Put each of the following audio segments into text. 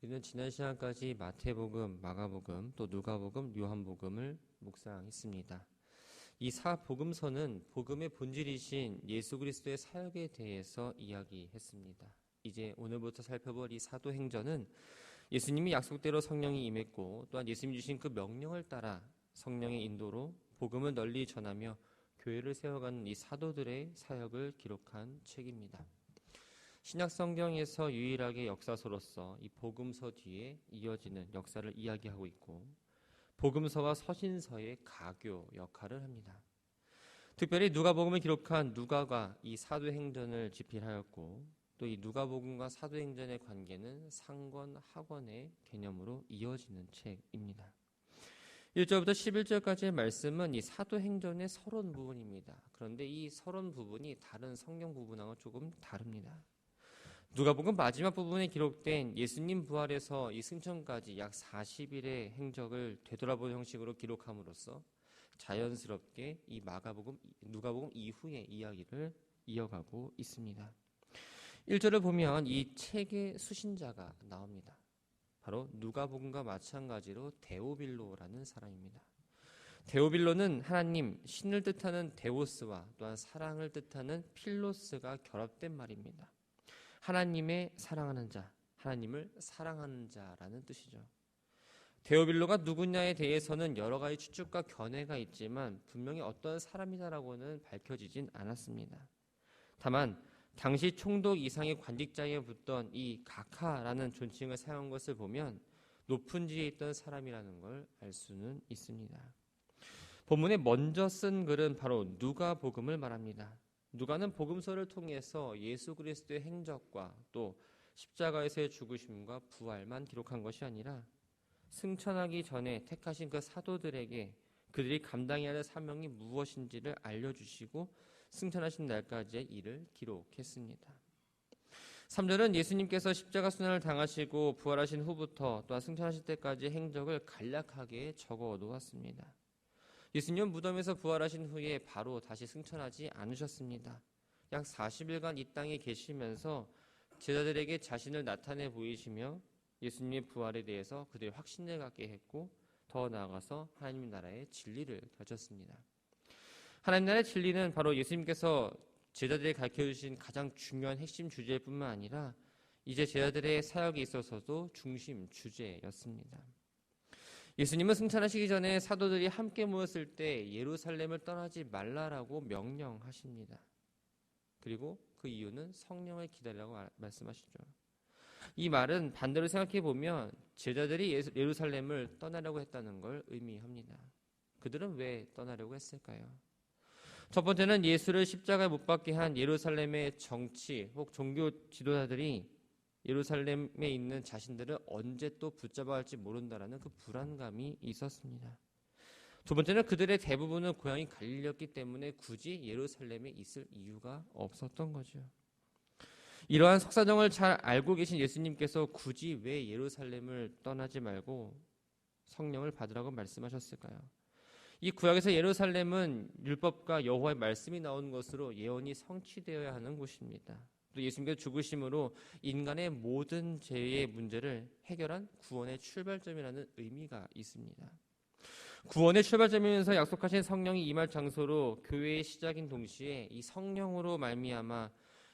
우리는 지난 시간까지 마태복음, 마가복음, 또 누가복음, 요한복음을 묵상했습니다. 이 사복음서는 복음의 본질이신 예수 그리스도의 사역에 대해서 이야기했습니다. 이제 오늘부터 살펴볼 이 사도행전은 예수님이 약속대로 성령이 임했고 또한 예수님이 주신 그 명령을 따라 성령의 인도로 복음을 널리 전하며 교회를 세워가는 이 사도들의 사역을 기록한 책입니다. 신약 성경에서 유일하게 역사서로서 이 복음서 뒤에 이어지는 역사를 이야기하고 있고 복음서와 서신서의 가교 역할을 합니다. 특별히 누가복음을 기록한 누가가 이 사도행전을 집필하였고 또 이 누가복음과 사도행전의 관계는 상권, 하권의 개념으로 이어지는 책입니다. 1절부터 11절까지의 말씀은 이 사도행전의 서론 부분입니다. 그런데 이 서론 부분이 다른 성경 부분하고 조금 다릅니다. 누가복음 마지막 부분에 기록된 예수님 부활에서 이 승천까지 약 40일의 행적을 되돌아보는 형식으로 기록함으로써 자연스럽게 이 누가복음 이후의 이야기를 이어가고 있습니다. 1절을 보면 이 책의 수신자가 나옵니다. 바로 누가복음과 마찬가지로 데오빌로라는 사람입니다. 데오빌로는 하나님, 신을 뜻하는 데오스와 또한 사랑을 뜻하는 필로스가 결합된 말입니다. 하나님의 사랑하는 자, 하나님을 사랑하는 자라는 뜻이죠. 데오빌로가 누구냐에 대해서는 여러 가지 추측과 견해가 있지만 분명히 어떤 사람이다라고는 밝혀지진 않았습니다. 다만 당시 총독 이상의 관직자에 붙던 이 각하라는 존칭을 사용한 것을 보면 높은 지에 있던 사람이라는 걸 알 수는 있습니다. 본문에 먼저 쓴 글은 바로 누가복음을 말합니다. 누가는 복음서를 통해서 예수 그리스도의 행적과 또 십자가에서의 죽으심과 부활만 기록한 것이 아니라 승천하기 전에 택하신 그 사도들에게 그들이 감당해야 할 사명이 무엇인지를 알려주시고 승천하신 날까지의 일을 기록했습니다. 3절은 예수님께서 십자가 순환을 당하시고 부활하신 후부터 또한 승천하실 때까지의 행적을 간략하게 적어 놓았습니다. 예수님은 무덤에서 부활하신 후에 바로 다시 승천하지 않으셨습니다. 약 40일간 이 땅에 계시면서 제자들에게 자신을 나타내 보이시며 예수님의 부활에 대해서 그들의 확신을 갖게 했고 더 나아가서 하나님 나라의 진리를 가르쳤습니다. 하나님 나라의 진리는 바로 예수님께서 제자들에게 가르쳐주신 가장 중요한 핵심 주제일 뿐만 아니라 이제 제자들의 사역에 있어서도 중심 주제였습니다. 예수님은 승천하시기 전에 사도들이 함께 모였을 때 예루살렘을 떠나지 말라라고 명령하십니다. 그리고 그 이유는 성령을 기다리라고 말씀하시죠. 이 말은 반대로 생각해 보면 제자들이 예루살렘을 떠나려고 했다는 걸 의미합니다. 그들은 왜 떠나려고 했을까요? 첫 번째는 예수를 십자가에 못 박게 한 예루살렘의 정치 혹 종교 지도자들이 예루살렘에 있는 자신들을 언제 또 붙잡아 할지 모른다라는 그 불안감이 있었습니다. 두 번째는 그들의 대부분은 고향이 갈릴리였기 때문에 굳이 예루살렘에 있을 이유가 없었던 거죠. 이러한 속사정을 잘 알고 계신 예수님께서 굳이 왜 예루살렘을 떠나지 말고 성령을 받으라고 말씀하셨을까요? 이 구약에서 예루살렘은 율법과 여호와의 말씀이 나오는 것으로 예언이 성취되어야 하는 곳입니다. 또 예수님께서 죽으심으로 인간의 모든 죄의 문제를 해결한 구원의 출발점이라는 의미가 있습니다. 구원의 출발점이면서 약속하신 성령이 임할 장소로 교회의 시작인 동시에 이 성령으로 말미암아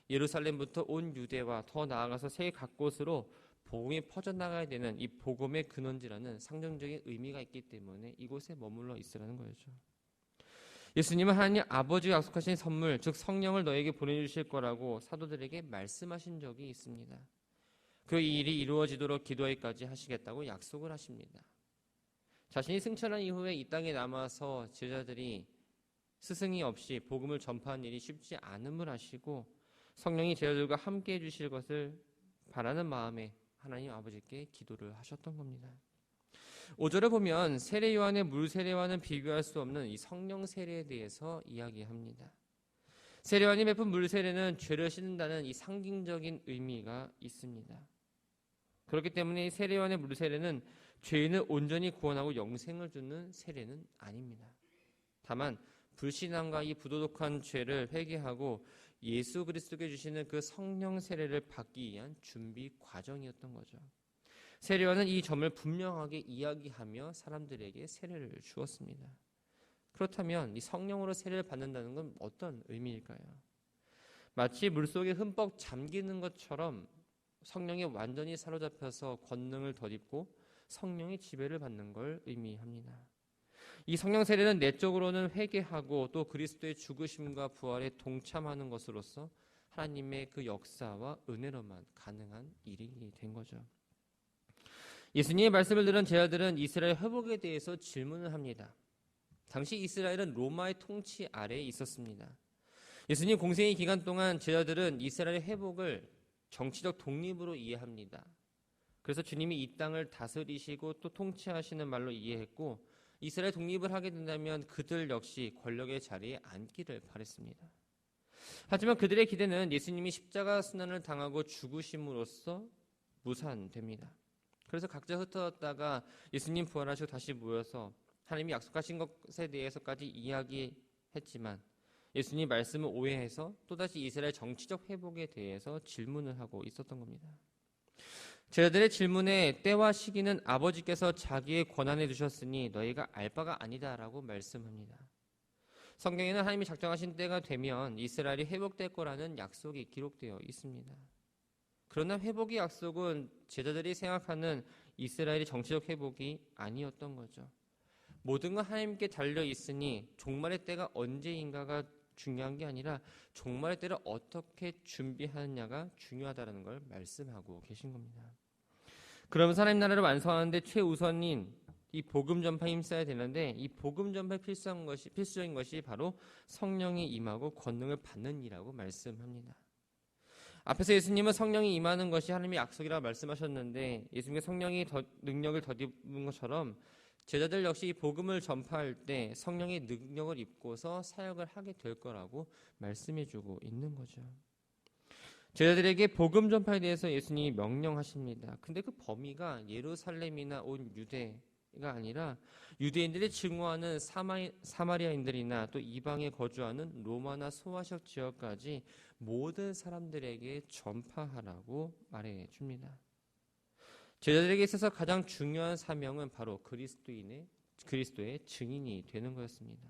예루살렘부터 온 유대와 더 나아가서 세계 각곳으로 복음이 퍼져나가야 되는 이 복음의 근원지라는 상징적인 의미가 있기 때문에 이곳에 머물러 있으라는 거죠. 예수님은 하나님 아버지가 약속하신 선물, 즉 성령을 너에게 보내주실 거라고 사도들에게 말씀하신 적이 있습니다. 그 일이 이루어지도록 기도하기까지 하시겠다고 약속을 하십니다. 자신이 승천한 이후에 이 땅에 남아서 제자들이 스승이 없이 복음을 전파하는 일이 쉽지 않음을 아시고 성령이 제자들과 함께 해주실 것을 바라는 마음에 하나님 아버지께 기도를 하셨던 겁니다. 5절을 보면 세례 요한의 물 세례와는 비교할 수 없는 이 성령 세례에 대해서 이야기합니다. 세례 요한이 베푼 물 세례는 죄를 씻는다는 이 상징적인 의미가 있습니다. 그렇기 때문에 세례 요한의 물 세례는 죄인을 온전히 구원하고 영생을 주는 세례는 아닙니다. 다만 불신앙과 이 부도덕한 죄를 회개하고 예수 그리스도께 주시는 그 성령 세례를 받기 위한 준비 과정이었던 거죠. 세례요한은 이 점을 분명하게 이야기하며 사람들에게 세례를 주었습니다. 그렇다면 이 성령으로 세례를 받는다는 건 어떤 의미일까요? 마치 물속에 흠뻑 잠기는 것처럼 성령에 완전히 사로잡혀서 권능을 덧입고 성령의 지배를 받는 걸 의미합니다. 이 성령 세례는 내적으로는 회개하고 또 그리스도의 죽으심과 부활에 동참하는 것으로서 하나님의 그 역사와 은혜로만 가능한 일이 된 거죠. 예수님의 말씀을 들은 제자들은 이스라엘 회복에 대해서 질문을 합니다. 당시 이스라엘은 로마의 통치 아래에 있었습니다. 예수님 공생의 기간 동안 제자들은 이스라엘의 회복을 정치적 독립으로 이해합니다. 그래서 주님이 이 땅을 다스리시고 또 통치하시는 말로 이해했고 이스라엘 독립을 하게 된다면 그들 역시 권력의 자리에 앉기를 바랬습니다. 하지만 그들의 기대는 예수님이 십자가 순환을 당하고 죽으심으로써 무산됩니다. 그래서 각자 흩어졌다가 예수님 부활하시고 다시 모여서 하나님이 약속하신 것에 대해서까지 이야기했지만 예수님 말씀을 오해해서 또다시 이스라엘 정치적 회복에 대해서 질문을 하고 있었던 겁니다. 제자들의 질문에 때와 시기는 아버지께서 자기의 권한에 두셨으니 너희가 알 바가 아니다라고 말씀합니다. 성경에는 하나님이 작정하신 때가 되면 이스라엘이 회복될 거라는 약속이 기록되어 있습니다. 그러나 회복의 약속은 제자들이 생각하는 이스라엘의 정치적 회복이 아니었던 거죠. 모든 건 하나님께 달려 있으니 종말의 때가 언제인가가 중요한 게 아니라 종말의 때를 어떻게 준비하느냐가 중요하다는 걸 말씀하고 계신 겁니다. 그러면서 하나님 나라를 완성하는데 최우선인 이 복음 전파에 힘써야 되는데 이 복음 전파에 필수적인 것이 바로 성령이 임하고 권능을 받는 일이라고 말씀합니다. 앞에서 예수님은 성령이 임하는 것이 하나님의 약속이라고 말씀하셨는데 예수님의 성령이 능력을 덧입은 것처럼 제자들 역시 이 복음을 전파할 때 성령의 능력을 입고서 사역을 하게 될 거라고 말씀해주고 있는 거죠. 제자들에게 복음 전파에 대해서 예수님이 명령하십니다. 근데 그 범위가 예루살렘이나 온 유대가 아니라 유대인들이 증오하는 사마리아인들이나 또 이방에 거주하는 로마나 소아시아 지역까지 모든 사람들에게 전파하라고 말해줍니다. 제자들에게 있어서 가장 중요한 사명은 바로 그리스도의 증인이 되는 것이었습니다.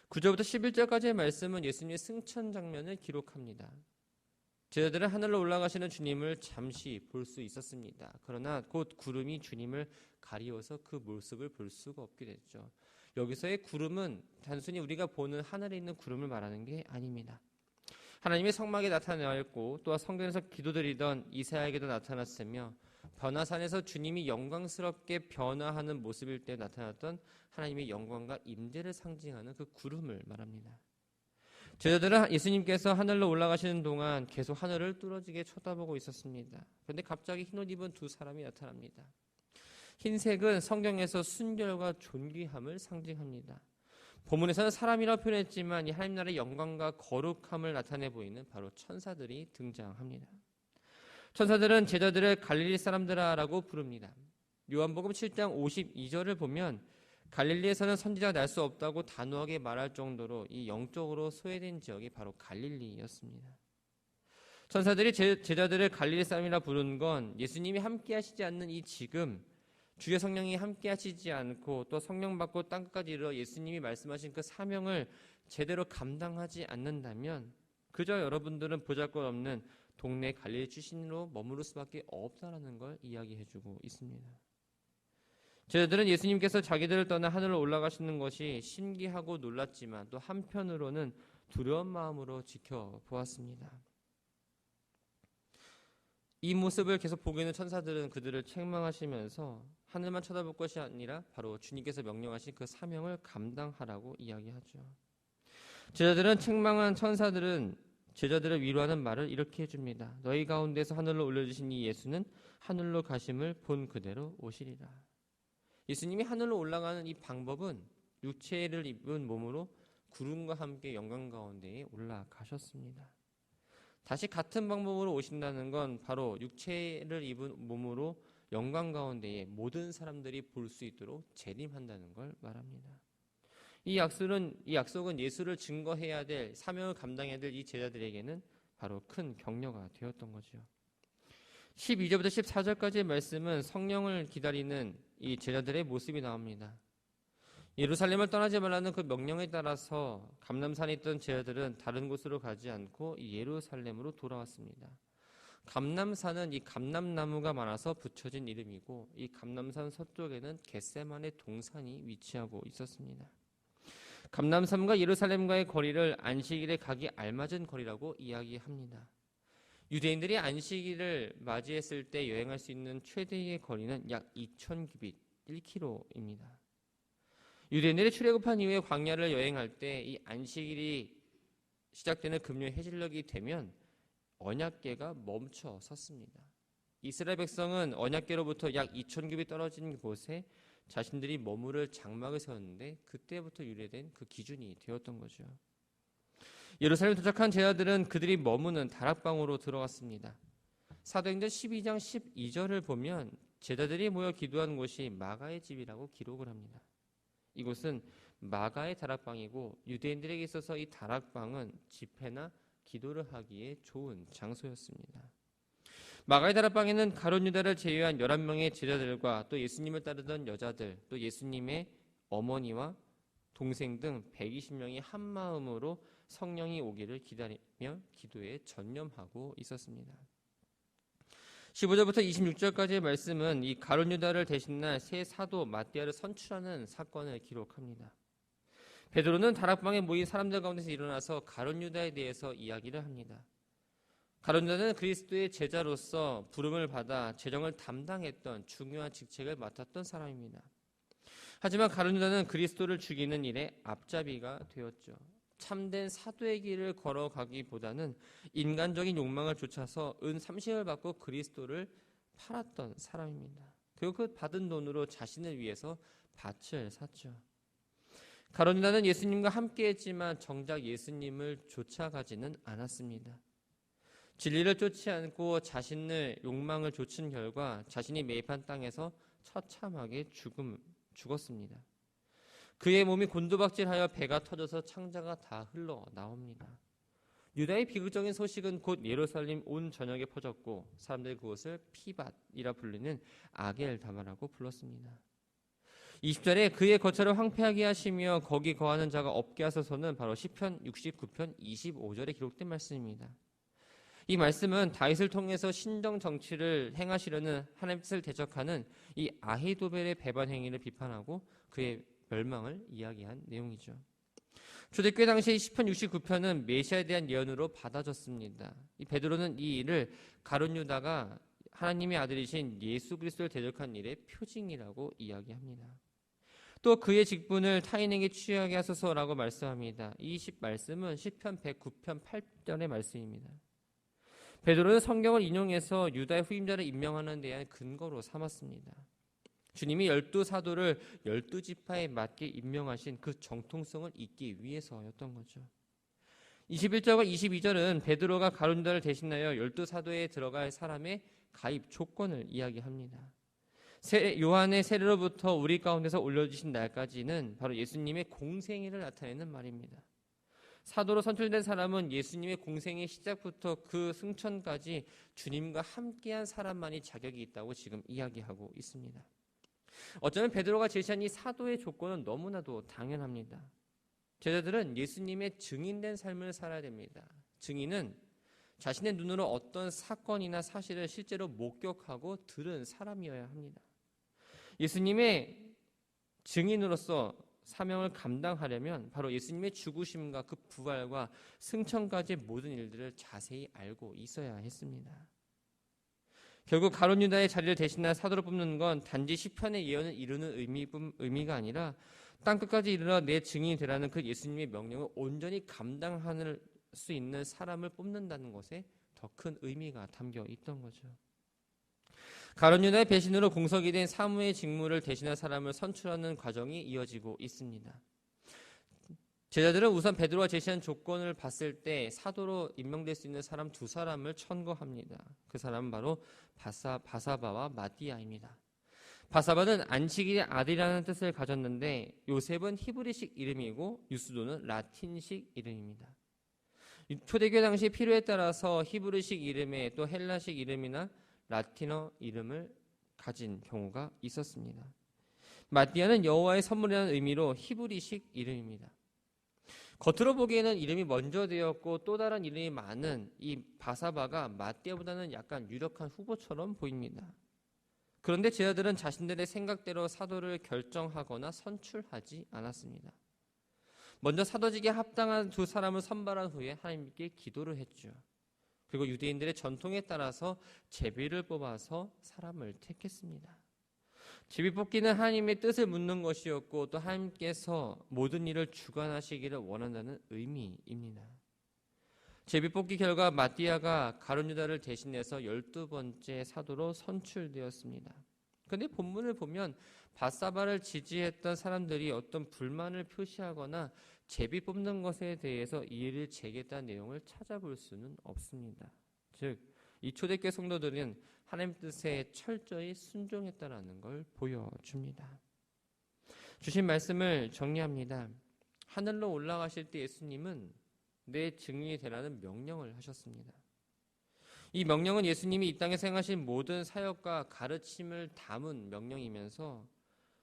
9절부터 11절까지의 말씀은 예수님의 승천 장면을 기록합니다. 제자들은 하늘로 올라가시는 주님을 잠시 볼 수 있었습니다. 그러나 곧 구름이 주님을 가리워서 그 모습을 볼 수가 없게 됐죠. 여기서의 구름은 단순히 우리가 보는 하늘에 있는 구름을 말하는 게 아닙니다. 하나님의 성막에 나타나였고 또한 성경에서 기도드리던 이사야에게도 나타났으며 변화산에서 주님이 영광스럽게 변화하는 모습일 때 나타났던 하나님의 영광과 임재를 상징하는 그 구름을 말합니다. 제자들은 예수님께서 하늘로 올라가시는 동안 계속 하늘을 뚫어지게 쳐다보고 있었습니다. 그런데 갑자기 흰옷 입은 두 사람이 나타납니다. 흰색은 성경에서 순결과 존귀함을 상징합니다. 본문에서는 사람이라고 표현했지만 이 하나님 나라의 영광과 거룩함을 나타내 보이는 바로 천사들이 등장합니다. 천사들은 제자들을 갈릴리 사람들아라고 부릅니다. 요한복음 7장 52절을 보면 갈릴리에서는 선지자가 날 수 없다고 단호하게 말할 정도로 이 영적으로 소외된 지역이 바로 갈릴리였습니다. 천사들이 제자들을 갈릴리 사람이라 부른 건 예수님이 함께 하시지 않는 이 지금 주의 성령이 함께 하시지 않고 또 성령 받고 땅끝까지 이르러 예수님이 말씀하신 그 사명을 제대로 감당하지 않는다면 그저 여러분들은 보잘것없는 동네 갈릴리 출신으로 머무를 수밖에 없다라는 걸 이야기해주고 있습니다. 제자들은 예수님께서 자기들을 떠나 하늘로 올라가시는 것이 신기하고 놀랐지만 또 한편으로는 두려운 마음으로 지켜보았습니다. 이 모습을 계속 보고 있는 천사들은 그들을 책망하시면서 하늘만 쳐다볼 것이 아니라 바로 주님께서 명령하신 그 사명을 감당하라고 이야기하죠. 제자들은 책망한 천사들은 제자들을 위로하는 말을 이렇게 해줍니다. 너희 가운데서 하늘로 올려주신 이 예수는 하늘로 가심을 본 그대로 오시리라. 예수님이 하늘로 올라가는 이 방법은 육체를 입은 몸으로 구름과 함께 영광 가운데에 올라가셨습니다. 다시 같은 방법으로 오신다는 건 바로 육체를 입은 몸으로 영광 가운데에 모든 사람들이 볼 수 있도록 재림한다는 걸 말합니다. 이 약속은 예수를 증거해야 될 사명을 감당해야 될 이 제자들에게는 바로 큰 격려가 되었던 거죠. 12절부터 14절까지의 말씀은 성령을 기다리는 이 제자들의 모습이 나옵니다. 예루살렘을 떠나지 말라는 그 명령에 따라서 감람산에 있던 제자들은 다른 곳으로 가지 않고 예루살렘으로 돌아왔습니다. 감람산은 이 감람나무가 많아서 붙여진 이름이고, 이 감람산 서쪽에는 겟세마네 동산이 위치하고 있었습니다. 감람산과 예루살렘과의 거리를 안식일에 가기 알맞은 거리라고 이야기합니다. 유대인들이 안식일을 맞이했을 때 여행할 수 있는 최대의 거리는 약 2000규빗, 1km입니다. 유대인들이 출애굽한 이후에 광야를 여행할 때 이 안식일이 시작되는 금요 해질녘이 되면 언약궤가 멈춰 섰습니다. 이스라엘 백성은 언약궤로부터 약 2000규빗 떨어진 곳에 자신들이 머무를 장막을 세웠는데, 그때부터 유래된 그 기준이 되었던 거죠. 예루살렘 도착한 제자들은 그들이 머무는 다락방으로 들어갔습니다. 사도행전 12장 12절을 보면 제자들이 모여 기도한 곳이 마가의 집이라고 기록을 합니다. 이곳은 마가의 다락방이고, 유대인들에게 있어서 이 다락방은 집회나 기도를 하기에 좋은 장소였습니다. 마가의 다락방에는 가룟 유다를 제외한 11명의 제자들과 또 예수님을 따르던 여자들, 또 예수님의 어머니와 동생 등 120명이 한 마음으로 성령이 오기를 기다리며 기도에 전념하고 있었습니다. 15절부터 26절까지의 말씀은 이 가룟 유다를 대신할 새 사도 마띠아를 선출하는 사건을 기록합니다. 베드로는 다락방에 모인 사람들 가운데서 일어나서 가룟 유다에 대해서 이야기를 합니다. 가룟 유다는 그리스도의 제자로서 부름을 받아 재정을 담당했던 중요한 직책을 맡았던 사람입니다. 하지만 가룟 유다는 그리스도를 죽이는 일에 앞잡이가 되었죠. 참된 사도의 길을 걸어가기보다는 인간적인 욕망을 좇아서 은 30을 받고 그리스도를 팔았던 사람입니다. 그리고 그 받은 돈으로 자신을 위해서 밭을 샀죠. 가룟 유다는 예수님과 함께했지만 정작 예수님을 쫓아가지는 않았습니다. 진리를 쫓지 않고 자신의 욕망을 좇은 결과 자신이 매입한 땅에서 처참하게 죽었습니다. 그의 몸이 곤두박질하여 배가 터져서 창자가 다 흘러나옵니다. 유다의 비극적인 소식은 곧 예루살렘 온 전역에 퍼졌고, 사람들이 그것을 피밭이라 불리는 아겔다마라고 불렀습니다. 20절에 그의 거처를 황폐하게 하시며 거기 거하는 자가 없게 하소서는 바로 시편 69편 25절에 기록된 말씀입니다. 이 말씀은 다윗을 통해서 신정 정치를 행하시려는 하나님의 뜻을 대적하는 이 아히도벨의 배반 행위를 비판하고 그의 멸망을 이야기한 내용이죠. 초대교회 당시 시편 69편은 메시아에 대한 예언으로 받아졌습니다. 이 베드로는 이 일을 가룟 유다가 하나님의 아들이신 예수 그리스도를 대적한 일의 표징이라고 이야기합니다. 또 그의 직분을 타인에게 취하게 하소서라고 말씀합니다. 이 말씀은 시편 109편 8절의 말씀입니다. 베드로는 성경을 인용해서 유다의 후임자를 임명하는 데 대한 근거로 삼았습니다. 주님이 12사도를 12지파에 맞게 임명하신 그 정통성을 잇기 위해서였던 거죠. 21절과 22절은 베드로가 가룟 유다를 대신하여 12사도에 들어갈 사람의 가입 조건을 이야기합니다. 요한의 세례로부터 우리 가운데서 올려주신 날까지는 바로 예수님의 공생애를 나타내는 말입니다. 사도로 선출된 사람은 예수님의 공생의 시작부터 그 승천까지 주님과 함께한 사람만이 자격이 있다고 지금 이야기하고 있습니다. 어쩌면 베드로가 제시한 이 사도의 조건은 너무나도 당연합니다. 제자들은 예수님의 증인된 삶을 살아야 됩니다. 증인은 자신의 눈으로 어떤 사건이나 사실을 실제로 목격하고 들은 사람이어야 합니다. 예수님의 증인으로서 사명을 감당하려면 바로 예수님의 죽으심과 그 부활과 승천까지의 모든 일들을 자세히 알고 있어야 했습니다. 결국 가룟 유다의 자리를 대신할 사도를 뽑는 건 단지 시편의 예언을 이루는 의미가 아니라 땅끝까지 이르러 내 증인이 되라는 그 예수님의 명령을 온전히 감당할 수 있는 사람을 뽑는다는 것에 더 큰 의미가 담겨 있던 거죠. 가룟 유다의 배신으로 공석이 된 사무의 직무를 대신할 사람을 선출하는 과정이 이어지고 있습니다. 제자들은 우선 베드로가 제시한 조건을 봤을 때 사도로 임명될 수 있는 사람 2사람을 천거합니다. 그 사람은 바로 바사바와 마띠아입니다. 바사바는 안식일의 아들이라는 뜻을 가졌는데 요셉은 히브리식 이름이고 유스도는 라틴식 이름입니다. 초대교회 당시 필요에 따라서 히브리식 이름에 또 헬라식 이름이나 라틴어 이름을 가진 경우가 있었습니다. 마띠아는 여호와의 선물이라는 의미로 히브리식 이름입니다. 겉으로 보기에는 이름이 먼저 되었고 또 다른 이름이 많은 이 바사바가 마띠아보다는 약간 유력한 후보처럼 보입니다. 그런데 제자들은 자신들의 생각대로 사도를 결정하거나 선출하지 않았습니다. 먼저 사도직에 합당한 두 사람을 선발한 후에 하나님께 기도를 했죠. 그리고 유대인들의 전통에 따라서 제비를 뽑아서 사람을 택했습니다. 제비 뽑기는 하나님의 뜻을 묻는 것이었고 또 하나님께서 모든 일을 주관하시기를 원한다는 의미입니다. 제비 뽑기 결과 마띠아가 가룟 유다를 대신해서 12번째 사도로 선출되었습니다. 그런데 본문을 보면 바사바를 지지했던 사람들이 어떤 불만을 표시하거나 제비 뽑는 것에 대해서 이의를 제기했다는 내용을 찾아볼 수는 없습니다. 즉, 이 초대교회 성도들은 하나님 뜻에 철저히 순종했다는 걸 보여줍니다. 주신 말씀을 정리합니다. 하늘로 올라가실 때 예수님은 내 증인이 되라는 명령을 하셨습니다. 이 명령은 예수님이 이 땅에서 행하신 모든 사역과 가르침을 담은 명령이면서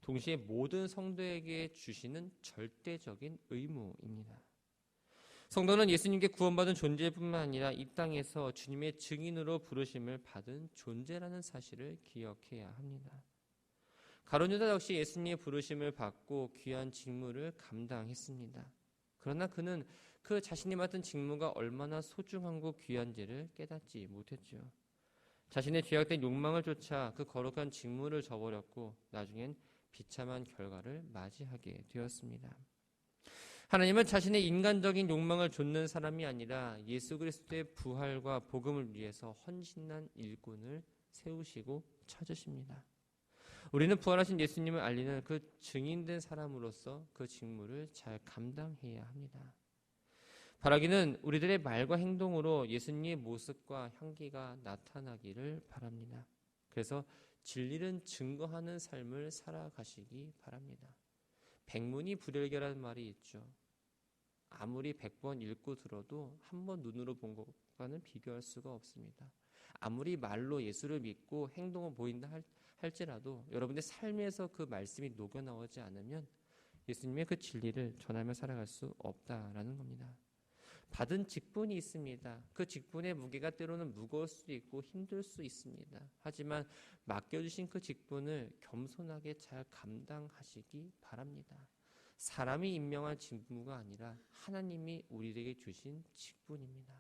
동시에 모든 성도에게 주시는 절대적인 의무입니다. 성도는 예수님께 구원받은 존재뿐만 아니라 이 땅에서 주님의 증인으로 부르심을 받은 존재라는 사실을 기억해야 합니다. 가룟 유다 역시 예수님의 부르심을 받고 귀한 직무를 감당했습니다. 그러나 그는 그 자신이 맡은 직무가 얼마나 소중하고 귀한지를 깨닫지 못했죠. 자신의 죄악된 욕망을 쫓아 그 거룩한 직무를 저버렸고 나중엔 비참한 결과를 맞이하게 되었습니다. 하나님은 자신의 인간적인 욕망을 좇는 사람이 아니라 예수 그리스도의 부활과 복음을 위해서 헌신한 일꾼을 세우시고 찾으십니다. 우리는 부활하신 예수님을 알리는 그 증인된 사람으로서 그 직무를 잘 감당해야 합니다. 바라기는 우리들의 말과 행동으로 예수님의 모습과 향기가 나타나기를 바랍니다. 그래서 진리를 증거하는 삶을 살아가시기 바랍니다. 백문이 불여일견이라는 말이 있죠. 아무리 100번 읽고 들어도 한 번 눈으로 본 것과는 비교할 수가 없습니다. 아무리 말로 예수를 믿고 행동을 보인다 할지라도 여러분의 삶에서 그 말씀이 녹여나오지 않으면 예수님의 그 진리를 전하며 살아갈 수 없다라는 겁니다. 받은 직분이 있습니다. 그 직분의 무게가 때로는 무거울 수도 있고 힘들 수 있습니다. 하지만 맡겨주신 그 직분을 겸손하게 잘 감당하시기 바랍니다. 사람이 임명한 직무가 아니라 하나님이 우리에게 주신 직분입니다.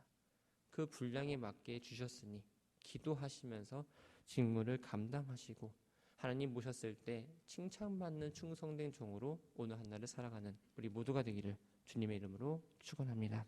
그 분량에 맞게 주셨으니 기도하시면서 직무를 감당하시고 하나님 모셨을 때 칭찬받는 충성된 종으로 오늘 한 날을 살아가는 우리 모두가 되기를 주님의 이름으로 축원합니다.